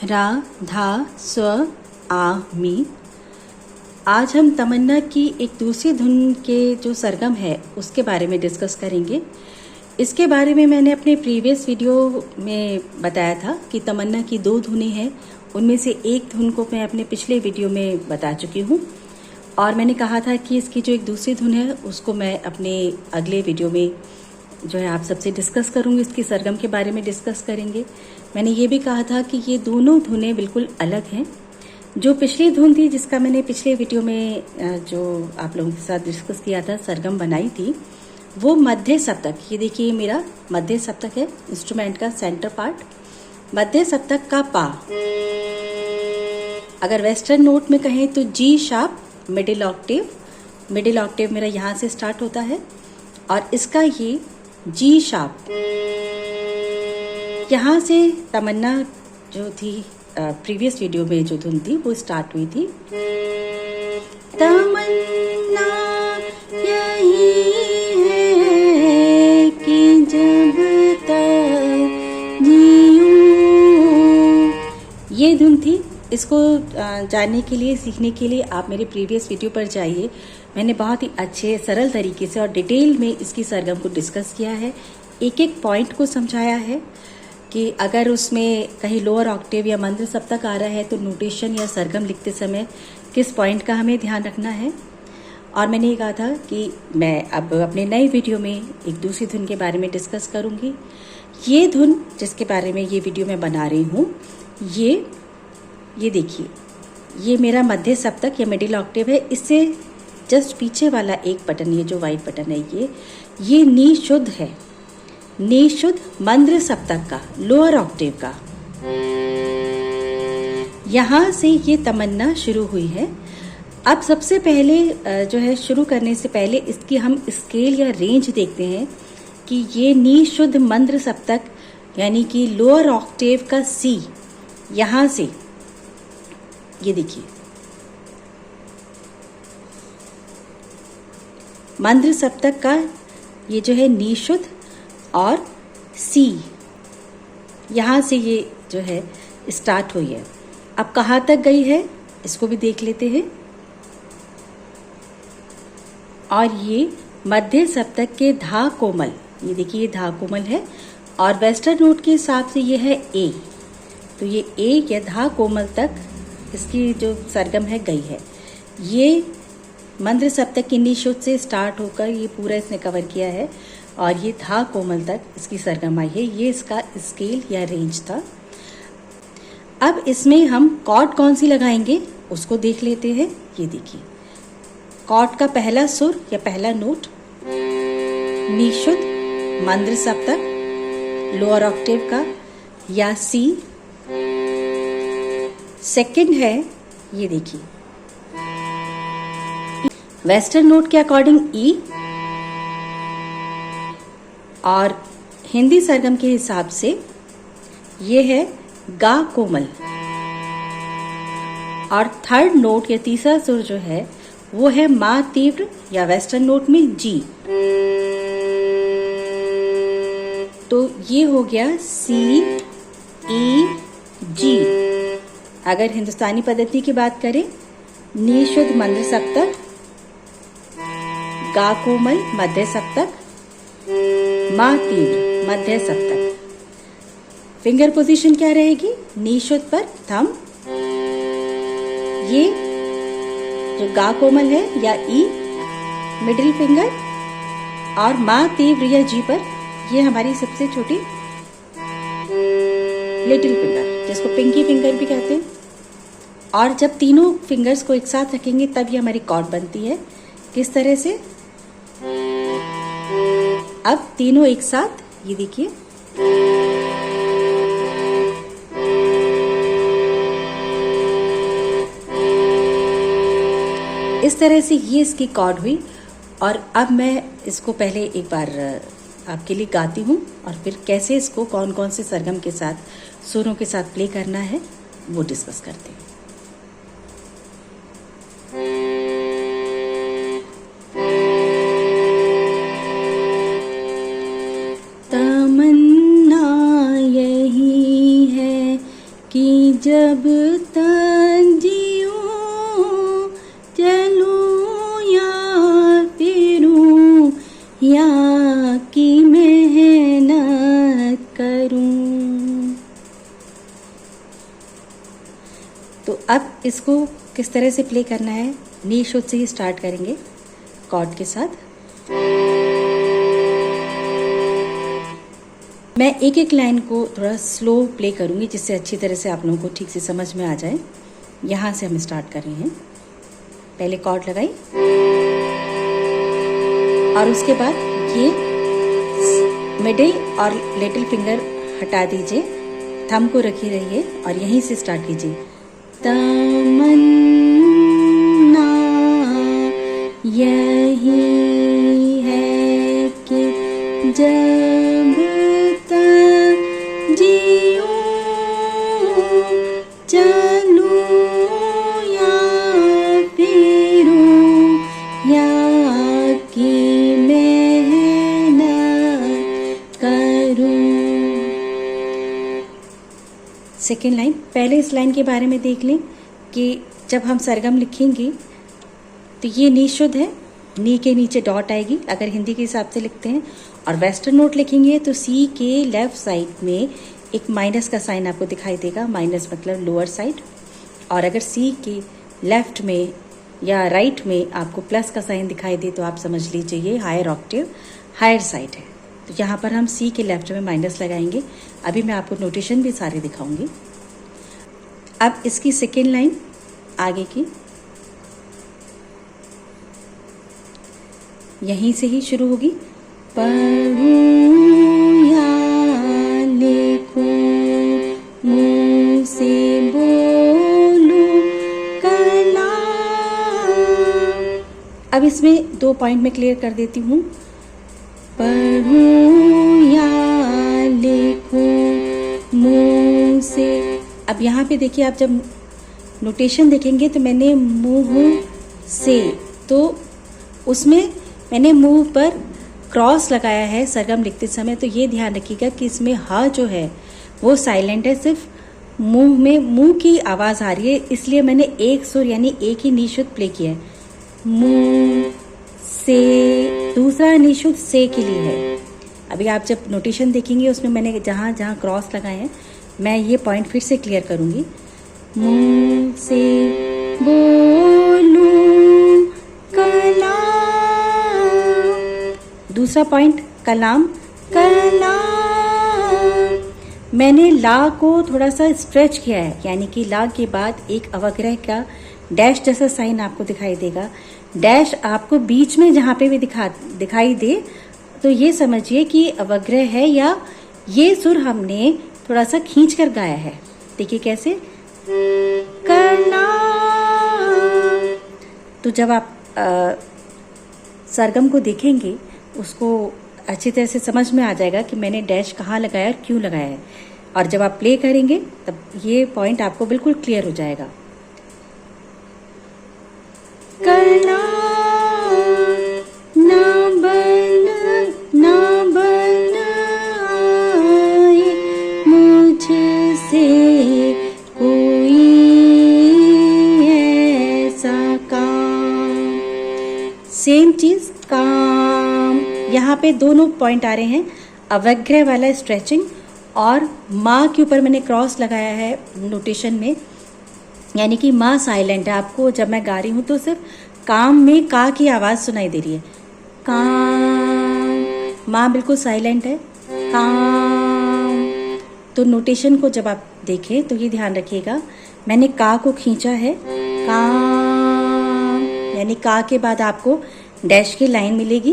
रा धा स्व आ मी। आज हम तमन्ना की एक दूसरी धुन के जो सरगम है उसके बारे में डिस्कस करेंगे। इसके बारे में मैंने अपने प्रीवियस वीडियो में बताया था कि तमन्ना की दो धुनें हैं, उनमें से एक धुन को मैं अपने पिछले वीडियो में बता चुकी हूँ और मैंने कहा था कि इसकी जो एक दूसरी धुन है उसको मैं अपने अगले वीडियो में जो है आप सबसे डिस्कस करूँगी, इसकी सरगम के बारे में डिस्कस करेंगे। मैंने ये भी कहा था कि ये दोनों धुनें बिल्कुल अलग हैं। जो पिछली धुन थी जिसका मैंने पिछले वीडियो में जो आप लोगों के साथ डिस्कस किया था, सरगम बनाई थी, वो मध्य सप्तक। ये देखिए मेरा मध्य सप्तक है, इंस्ट्रूमेंट का सेंटर पार्ट। मध्य सप्तक का पा, अगर वेस्टर्न नोट में कहें तो G sharp middle Octave. Middle Octave मेरा यहाँ से स्टार्ट होता है और इसका ये जी शार्प, यहाँ से तमन्ना जो थी प्रीवियस वीडियो में जो धुन थी वो स्टार्ट हुई थी। तमन्ना यही है कि जब तक जीऊं, ये धुन थी। इसको जानने के लिए, सीखने के लिए आप मेरे प्रीवियस वीडियो पर जाइए। मैंने बहुत ही अच्छे सरल तरीके से और डिटेल में इसकी सरगम को डिस्कस किया है, एक एक पॉइंट को समझाया है कि अगर उसमें कहीं लोअर ऑक्टेव या मंद्र सप्तक आ रहा है तो नोटेशन या सरगम लिखते समय किस पॉइंट का हमें ध्यान रखना है। और मैंने ये कहा था कि मैं अब अपने नए वीडियो में एक दूसरी धुन के बारे में डिस्कस करूँगी। ये धुन जिसके बारे में ये वीडियो मैं बना रही हूँ, ये देखिए, ये मेरा मध्य सप्तक या मिडिल ऑक्टेव है। इससे जस्ट पीछे वाला एक बटन, ये जो वाइट बटन है, ये नी शुद्ध है, नी शुद्ध मंद्र सप्तक का, लोअर ऑक्टेव का। यहाँ से ये तमन्ना शुरू हुई है। अब सबसे पहले जो है, शुरू करने से पहले इसकी हम स्केल या रेंज देखते हैं कि ये नी शुद्ध मंद्र सप्तक यानी कि लोअर ऑक्टेव का सी, यहाँ से ये देखिए मंद्र सप्तक का ये जो है नी शुद्ध और सी, यहाँ से ये जो है स्टार्ट हुई है। अब कहाँ तक गई है इसको भी देख लेते हैं। और ये मध्य सप्तक के धा कोमल, ये देखिए ये धा कोमल है और वेस्टर्न नोट के हिसाब से ये है ए, तो ये ए या धा कोमल तक इसकी जो सरगम है गई है। ये मंद्र सप्तक की नी शुद्ध से स्टार्ट होकर ये पूरा इसने कवर किया है और ये धा कोमल तक इसकी सरगम आई है। ये इसका स्केल या रेंज था। अब इसमें हम कॉर्ड कौन सी लगाएंगे उसको देख लेते हैं। ये देखिए कॉर्ड का पहला सुर या पहला नोट नी शुद्ध मंद्र सप्तक लोअर ऑक्टेव का या सी। सेकंड है, ये देखिए वेस्टर्न नोट के अकॉर्डिंग ई और हिंदी सरगम के हिसाब से ये है गा कोमल। और थर्ड नोट या तीसरा सुर जो है वो है मा तीव्र या वेस्टर्न नोट में जी। तो ये हो गया सी ई जी। अगर हिंदुस्तानी पद्धति की बात करें, नी शुद्ध मंद्र सप्तक, गा कोमल मध्य सप्तक, मा तीव्र मध्य सप्तक। फिंगर पोजीशन क्या रहेगी? नी शुद्ध पर थंब, ये जो गा कोमल है या ई मिडिल फिंगर, और मा तीव्र या जी पर ये हमारी सबसे छोटी लिटिल फिंगर, जिसको पिंकी फिंगर भी कहते हैं। और जब तीनों फिंगर्स को एक साथ रखेंगे तब ये हमारी कॉर्ड बनती है। किस तरह से? अब तीनों एक साथ, ये देखिए इस तरह से ये इसकी कॉर्ड हुई। और अब मैं इसको पहले एक बार आपके लिए गाती हूँ और फिर कैसे इसको कौन कौन से सरगम के साथ, सुरों के साथ प्ले करना है वो डिस्कस करते हैं। तमन्ना यही है कि जब इसको किस तरह से प्ले करना है, नी शुद्ध से ही स्टार्ट करेंगे कॉर्ड के साथ। मैं एक एक लाइन को थोड़ा स्लो प्ले करूंगी जिससे अच्छी तरह से आप लोगों को ठीक से समझ में आ जाए। यहाँ से हम स्टार्ट कर रहे हैं। पहले कॉर्ड लगाई और उसके बाद ये मिडिल और लिटिल फिंगर हटा दीजिए, थंब को रखी रहिए और यहीं से स्टार्ट कीजिए। तमन्ना यही है कि जब तक जियो चलूं या फिरूं या कि मेहनत करूं। सेकेंड लाइन, पहले इस लाइन के बारे में देख लें कि जब हम सरगम लिखेंगे तो ये नी शुद्ध है, नी के नीचे डॉट आएगी अगर हिंदी के हिसाब से लिखते हैं, और वेस्टर्न नोट लिखेंगे तो सी के लेफ्ट साइड में एक माइनस का साइन आपको दिखाई देगा, माइनस मतलब लोअर साइड, और अगर सी के लेफ्ट में या राइट में आपको प्लस का साइन दिखाई दे तो आप समझ लीजिए ये हायर ऑक्टेव, हायर साइड है। तो यहाँ पर हम सी के लेफ्ट में माइनस लगाएंगे। अभी मैं आपको नोटेशन भी सारे दिखाऊंगी। अब इसकी सेकेंड लाइन आगे की यहीं से ही शुरू होगी। पढ़ूं या लिखूं मुंह से बोलूं कलाम। अब इसमें 2 पॉइंट में क्लियर कर देती हूँ। पढ़ूं या लिखूं मुंह से, अब यहाँ पे देखिए आप जब नोटेशन देखेंगे तो मैंने मुंह से, तो उसमें मैंने मुंह पर क्रॉस लगाया है सरगम लिखते समय। तो ये ध्यान रखिएगा कि इसमें ह जो है वो साइलेंट है, सिर्फ मुंह में मुंह की आवाज़ आ रही है, इसलिए मैंने एक सुर यानी एक ही नी शुद्ध प्ले किया है। मुंह से, दूसरा नी शुद्ध से के लिए है। अभी आप जब नोटेशन देखेंगे उसमें मैंने जहाँ जहाँ क्रॉस लगाए हैं मैं ये पॉइंट फिर से क्लियर करूँगी। मुंह से बोलूं कलाम, दूसरा पॉइंट कलाम, कलाम। मैंने ला को थोड़ा सा स्ट्रेच किया है, यानी कि ला के बाद एक अवग्रह का डैश जैसा साइन आपको दिखाई देगा। डैश आपको बीच में जहाँ पे भी दिखाई दे तो ये समझिए कि अवग्रह है, या ये सुर हमने थोड़ा सा खींच कर गाया है। देखिए कैसे, कलाम। तो जब आप सरगम को देखेंगे उसको अच्छी तरह से समझ में आ जाएगा कि मैंने डैश कहाँ लगाया और क्यों लगाया है, और जब आप प्ले करेंगे तब ये पॉइंट आपको बिल्कुल क्लियर हो जाएगा। कलाम ना बनाए मुझसे कोई ऐसा काम। सेम चीज काम, यहाँ पे दोनों पॉइंट आ रहे हैं, अवग्रह वाला स्ट्रेचिंग और माँ के ऊपर मैंने क्रॉस लगाया है नोटेशन में, यानी कि माँ साइलेंट है। आपको जब मैं गा रही हूँ तो सिर्फ काम में का की आवाज़ सुनाई दे रही है। काम, माँ बिल्कुल साइलेंट है। काम, तो नोटेशन को जब आप देखें तो ये ध्यान रखिएगा मैंने का को खींचा है। काम, यानी का के बाद आपको डैश की लाइन मिलेगी,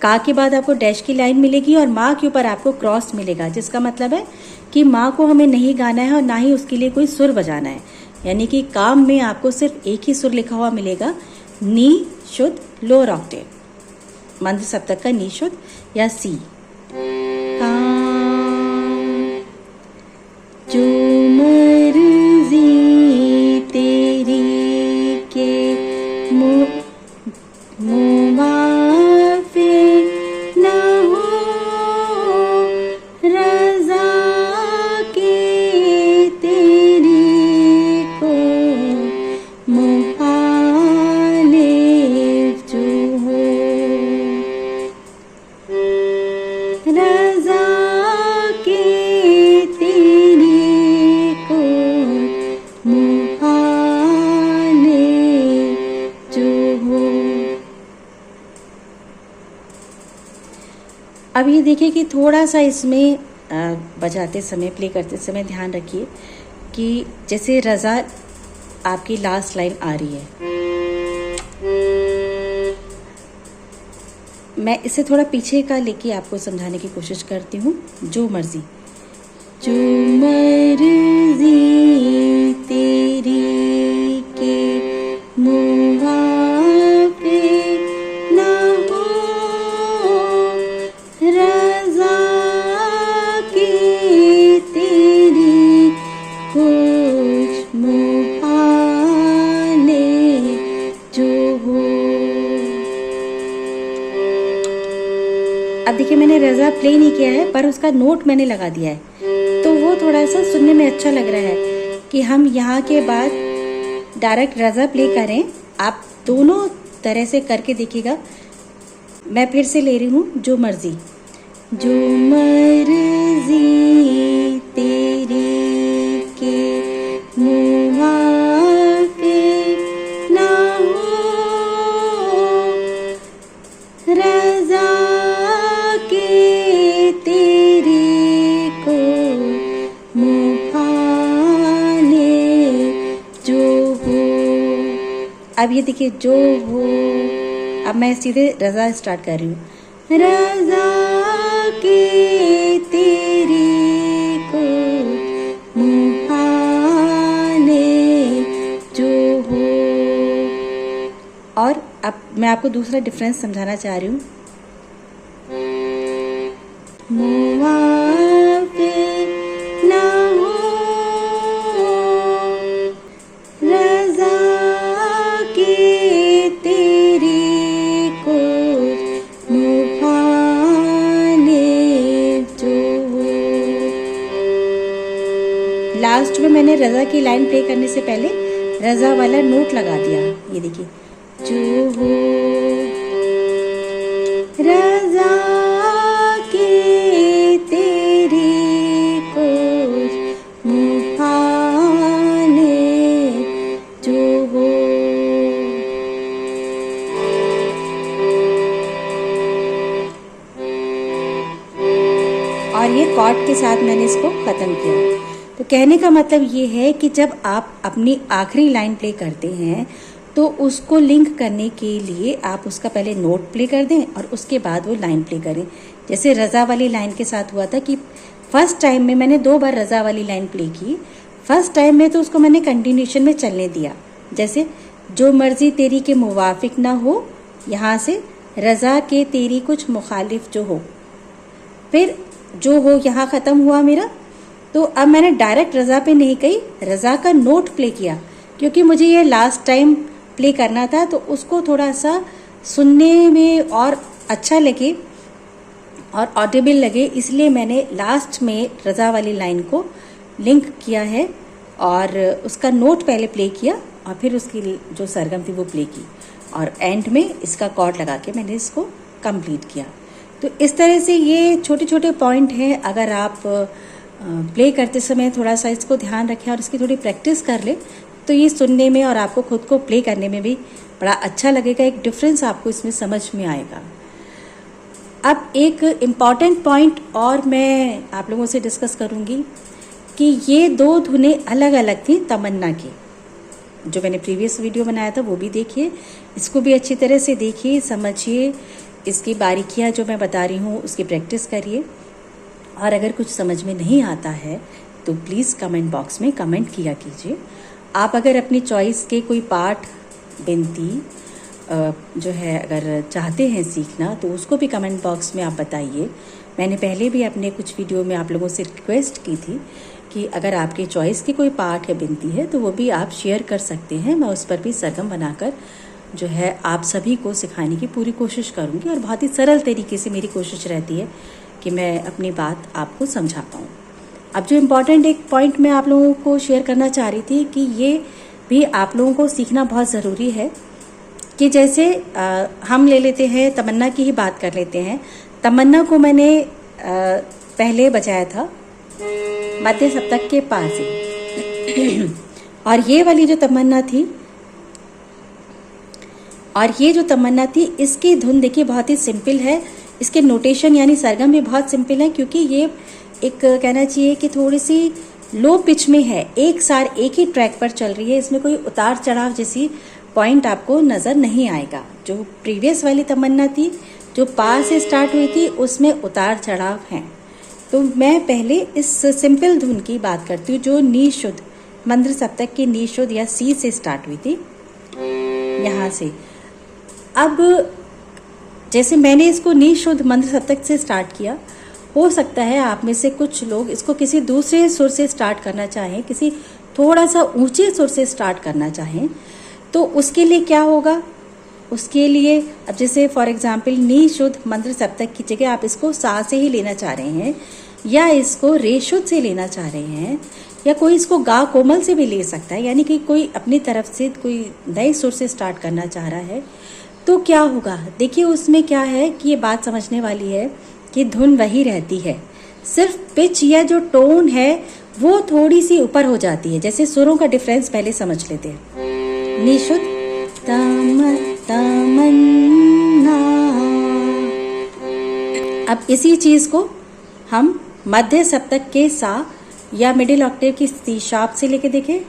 का के बाद आपको डैश की लाइन मिलेगी और माँ के ऊपर आपको क्रॉस मिलेगा, जिसका मतलब है कि माँ को हमें नहीं गाना है और ना ही उसके लिए कोई सुर बजाना है। यानी कि काम में आपको सिर्फ एक ही सुर लिखा हुआ मिलेगा, नी शुद्ध लोअर ऑक्टेव, मंद सप्तक का नी शुद्ध या सी। काम, जो मर्जी तेरी के मुवाफिक न हो, रज़ा के तेरी को मुखालिफ जो हो, रज़ा के तेरी को अब ये देखिए कि थोड़ा सा इसमें बजाते समय, प्ले करते समय ध्यान रखिए कि जैसे रज़ा आपकी लास्ट लाइन आ रही है, मैं इसे थोड़ा पीछे का लेके आपको समझाने की कोशिश करती हूँ। जो मर्जी, जो मर्जी तेरी के मुवाफिक ना हो, रज़ा की तेरी कुछ मुहाले जो हो। अब देखिए मैंने रज़ा प्ले नहीं किया है, पर उसका नोट मैंने लगा दिया है, तो वो थोड़ा सा सुनने में अच्छा लग रहा है कि हम यहाँ के बाद डायरेक्ट रज़ा प्ले करें। आप दोनों तरह से करके देखिएगा। मैं फिर से ले रही हूँ, जो मर्जी, जो मर्जी तेरी के मुवाफिक ना हो, रज़ा के तेरी को मुहाले जो हो। अब ये देखिए, जो हो। अब मैं सीधे रज़ा स्टार्ट कर रही हूँ, रज़ा के तेरी को मुहाले जो हो। और अब मैं आपको दूसरा डिफरेंस समझाना चाह रही हूँ। मुवाफिक ना हो, रज़ा के तेरी कुछ मुहाले जो हो। लास्ट में मैंने रज़ा की लाइन प्ले करने से पहले रज़ा वाला नोट लगा दिया। ये देखिए, जो हो, रज़ा के तेरी कुछ मुहाले जो हो। और ये कॉर्ड के साथ मैंने इसको ख़त्म किया। तो कहने का मतलब ये है कि जब आप अपनी आखिरी लाइन प्ले करते हैं तो उसको लिंक करने के लिए आप उसका पहले नोट प्ले कर दें और उसके बाद वो लाइन प्ले करें। जैसे रज़ा वाली लाइन के साथ हुआ था कि फर्स्ट टाइम में मैंने 2 बार रज़ा वाली लाइन प्ले की। फर्स्ट टाइम में तो उसको मैंने कंटिन्यूशन में चलने दिया, जैसे जो मर्जी तेरी के मुवाफिक ना हो, यहाँ से रज़ा के तेरी कुछ मुखालिफ जो हो, फिर जो हो यहाँ ख़त्म हुआ मेरा। तो अब मैंने डायरेक्ट रज़ा पे नहीं गई, रज़ा का नोट प्ले किया, क्योंकि मुझे ये लास्ट टाइम प्ले करना था तो उसको थोड़ा सा सुनने में और अच्छा लगे और ऑडिबल लगे, इसलिए मैंने लास्ट में रज़ा वाली लाइन को लिंक किया है और उसका नोट पहले प्ले किया और फिर उसकी जो सरगम थी वो प्ले की और एंड में इसका कॉर्ड लगा के मैंने इसको कंप्लीट किया। तो इस तरह से ये छोटे छोटे पॉइंट हैं। अगर आप प्ले करते समय थोड़ा सा इसको ध्यान रखें और इसकी थोड़ी प्रैक्टिस कर लें तो ये सुनने में और आपको खुद को प्ले करने में भी बड़ा अच्छा लगेगा। एक डिफरेंस आपको इसमें समझ में आएगा। अब एक इम्पॉर्टेंट पॉइंट और मैं आप लोगों से डिस्कस करूंगी कि ये 2 धुनें अलग अलग थी तमन्ना की। जो मैंने प्रीवियस वीडियो बनाया था वो भी देखिए, इसको भी अच्छी तरह से देखिए, समझिए, इसकी बारीकियां जो मैं बता रही हूँ उसकी प्रैक्टिस करिए। और अगर कुछ समझ में नहीं आता है तो प्लीज़ कमेंट बॉक्स में कमेंट किया कीजिए। आप अगर अपनी चॉइस के कोई पार्ट, बिनती जो है अगर चाहते हैं सीखना तो उसको भी कमेंट बॉक्स में आप बताइए। मैंने पहले भी अपने कुछ वीडियो में आप लोगों से रिक्वेस्ट की थी कि अगर आपके चॉइस की कोई पार्ट या बिनती है तो वो भी आप शेयर कर सकते हैं। मैं उस पर भी सरगम बनाकर जो है आप सभी को सिखाने की पूरी कोशिश करूँगी और बहुत ही सरल तरीके से मेरी कोशिश रहती है कि मैं अपनी बात आपको समझा पाऊँ। अब जो इम्पॉर्टेंट एक पॉइंट मैं आप लोगों को शेयर करना चाह रही थी कि ये भी आप लोगों को सीखना बहुत ज़रूरी है कि जैसे हम ले लेते हैं, तमन्ना की ही बात कर लेते हैं। तमन्ना को मैंने पहले बजाया था मध्य सप्तक के पास ही और ये वाली जो तमन्ना थी, इसकी धुन देखिए बहुत ही सिंपल है। इसके नोटेशन यानी सरगम भी बहुत सिंपल है, क्योंकि ये एक कहना चाहिए कि थोड़ी सी लो पिच में है, एक सार एक ही ट्रैक पर चल रही है। इसमें कोई उतार चढ़ाव जैसी पॉइंट आपको नज़र नहीं आएगा। जो प्रीवियस वाली तमन्ना थी, जो पा से स्टार्ट हुई थी, उसमें उतार चढ़ाव हैं। तो मैं पहले इस सिंपल धुन की बात करती हूँ, जो नी शुद्ध मंद्र सप्तक की नी शुद्ध या सी से स्टार्ट हुई थी, यहाँ से। अब जैसे मैंने इसको नी शुद्ध मंद्र सप्तक से स्टार्ट किया, हो सकता है आप में से कुछ लोग इसको किसी दूसरे सुर से स्टार्ट करना चाहें, किसी थोड़ा सा ऊंचे सुर से स्टार्ट करना चाहें, तो उसके लिए क्या होगा? उसके लिए अब जैसे फॉर एग्जाम्पल नी शुद्ध मंद्र सप्तक की जगह आप इसको सा से ही लेना चाह रहे हैं, या इसको रे शुद्ध से लेना चाह रहे हैं, या कोई इसको गा कोमल से भी ले सकता है, यानी कि कोई अपनी तरफ से कोई नए सुर से स्टार्ट करना चाह रहा है, तो क्या होगा? देखिए उसमें क्या है कि ये बात समझने वाली है कि धुन वही रहती है, सिर्फ पिच या जो टोन है वो थोड़ी सी ऊपर हो जाती है। जैसे सुरों का डिफरेंस पहले समझ लेते हैं। नी शुद्ध तमन्ना, अब इसी चीज को हम मध्य सप्तक के सा या मिडिल ऑक्टेव की सी शार्प से लेके देखें।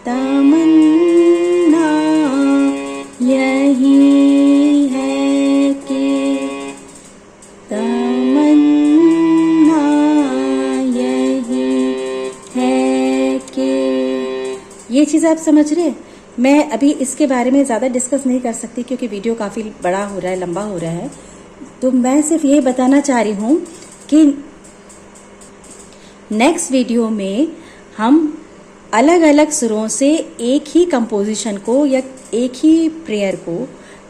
तमन्ना यही है कि, तमन्ना यही है कि, ये चीज आप समझ रहे हैं। मैं अभी इसके बारे में ज़्यादा डिस्कस नहीं कर सकती क्योंकि वीडियो काफ़ी बड़ा हो रहा है, लंबा हो रहा है। तो मैं सिर्फ ये बताना चाह रही हूँ कि नेक्स्ट वीडियो में हम अलग अलग सुरों से एक ही कंपोजिशन को या एक ही प्रेयर को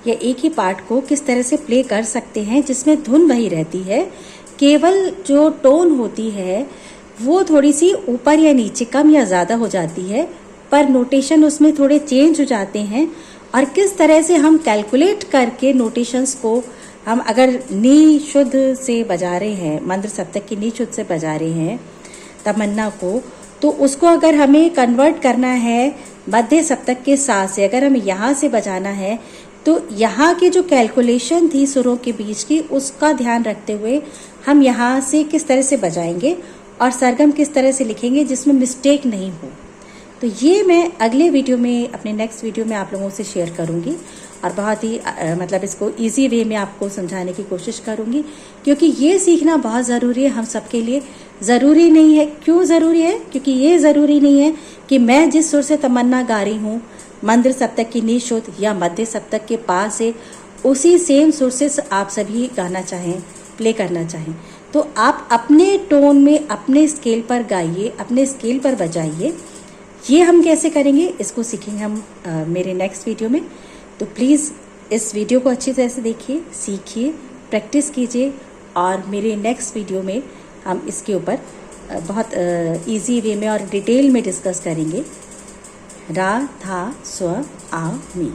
या एक ही पार्ट को किस तरह से प्ले कर सकते हैं, जिसमें धुन वही रहती है, केवल जो टोन होती है वो थोड़ी सी ऊपर या नीचे, कम या ज़्यादा हो जाती है, पर नोटेशन उसमें थोड़े चेंज हो जाते हैं। और किस तरह से हम कैलकुलेट करके नोटेशंस को हम अगर नी शुद्ध से बजा रहे हैं, मंद्र सप्तक की नी शुद्ध से बजा रहे हैं तमन्ना को, तो उसको अगर हमें कन्वर्ट करना है मध्य सप्तक के सा से, अगर हमें यहाँ से बजाना है, तो यहाँ की जो कैलकुलेशन थी सुरों के बीच की, उसका ध्यान रखते हुए हम यहाँ से किस तरह से बजाएंगे और सरगम किस तरह से लिखेंगे जिसमें मिस्टेक नहीं हो। तो ये मैं अगले वीडियो में, अपने नेक्स्ट वीडियो में आप लोगों से शेयर करूंगी और बहुत ही मतलब इसको इजी वे में आपको समझाने की कोशिश करूंगी, क्योंकि ये सीखना बहुत ज़रूरी है हम सबके लिए। ज़रूरी नहीं है, क्यों ज़रूरी है? क्योंकि ये ज़रूरी नहीं है कि मैं जिस सुर से तमन्ना गा रही हूँ, मंद्र सप्तक की नी शुद्ध या मध्य सप्तक के पा से, उसी सेम सुर से आप सभी गाना चाहें, प्ले करना चाहें। तो आप अपने टोन में, अपने स्केल पर गाइए, अपने स्केल पर बजाइए। ये हम कैसे करेंगे, इसको सीखेंगे हम मेरे नेक्स्ट वीडियो में। तो प्लीज़ इस वीडियो को अच्छी तरह से देखिए, सीखिए, प्रैक्टिस कीजिए, और मेरे नेक्स्ट वीडियो में हम इसके ऊपर बहुत इजी वे में और डिटेल में डिस्कस करेंगे। रा, धा, स्व, आ, मी।